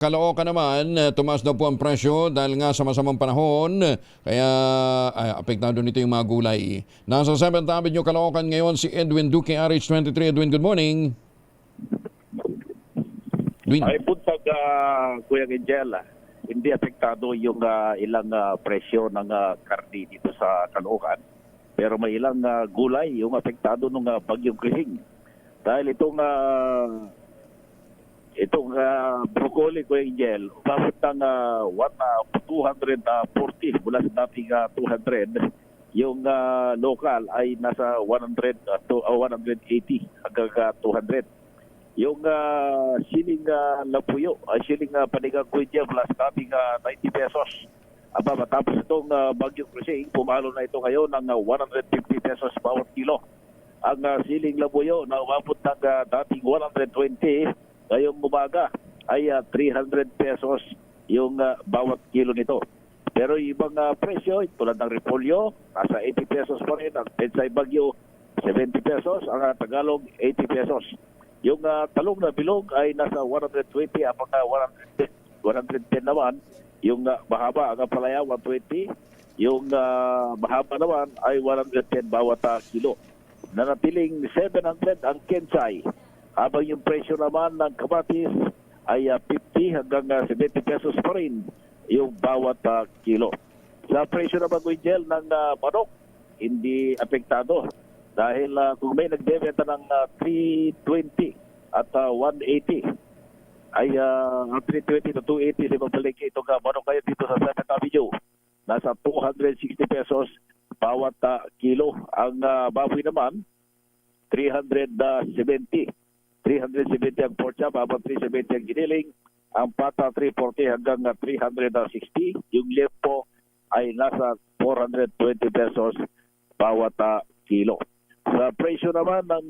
Caloocan naman, tumaas daw po ang presyo dahil nga sa masamang panahon, kaya apektado nito yung mga gulay. Nasa 7th Avenue, Caloocan ngayon si Edwin Duque, RH23. Edwin, good morning. Edwin. Ay buntag Kuya Angel, hindi apektado yung ilang presyo ng karni dito sa Caloocan. Pero may ilang gulay yung apektado ng bagyong Krising. Dahil itong broccoli, Kuya Angel, umabot ng 240 mula sa dating 200. Yung local ay nasa 100 to 180 hanggang 200. Yung siling lapuyo, siling panigang Kuya, mula sa dating 90 pesos. Aba, matapos itong bagyong Krising, pumalo na ito ngayon ng 150 pesos bawat kilo. Ang siling labuyo na umabot ng dating 120 ngayong umaga ay 300 pesos yung bawat kilo nito. Pero yung ibang presyo, tulad ng repolyo, nasa 80 pesos pa rin. Ang Pechay Bagyo, 70 pesos. Ang Tagalog, 80 pesos. Yung talong na bilog ay nasa 120, apang 110 naman. Yung mahaba, ang palaya, 120. Yung mahaba naman ay 110 bawat kilo. Nanatiling 700 ang Kenchay. Habang yung presyo naman ng kamatis ay 50 hanggang 70 pesos pa rin yung bawat kilo. Sa presyo naman, Gugel, ng manok, hindi apektado. Dahil kung may nagbebenta ng 320 at 180, ay 320 to 280 sa pabalik itong manok kayo dito sa 7th Avenue. Nasa 260 pesos bawat kilo. Ang baboy naman, 370 ang pork chop, habang 370 ang giniling. Ang pata 340 hanggang 360. Yung lempo ay nasa 420 pesos bawat kilo. Sa presyo naman ng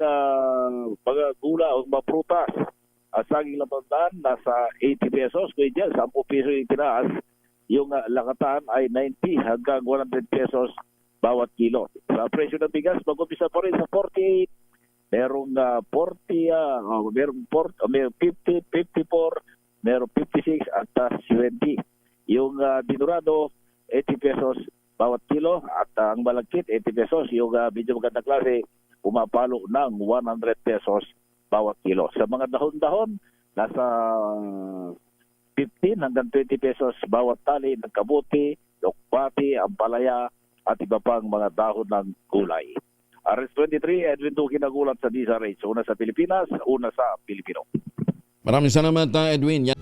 mga gula o mga prutas, saging labandan nasa 80 pesos. Kaya dyan, 10 peso yung tinaas. Yung lakatan ay 90 hanggang 100 pesos bawat kilo. Sa presyo ng bigas, mag-umpisa pa rin sa 48. Merong 40, merong 50, 54, merong 56 at 70. Yung dinurado, 80 pesos bawat kilo at ang malagkit, 80 pesos. Yung medyo magandang klase, pumapalo ng 100 pesos bawat kilo. Sa mga dahon-dahon, nasa 15 hanggang 20 pesos bawat tali ng kabuti, lokpati, ampalaya at iba pang mga dahon ng gulay. RH23, Edwin Duque nagulat sa DZRH. Una sa Pilipinas, una sa Pilipino. Maraming salamat, Edwin.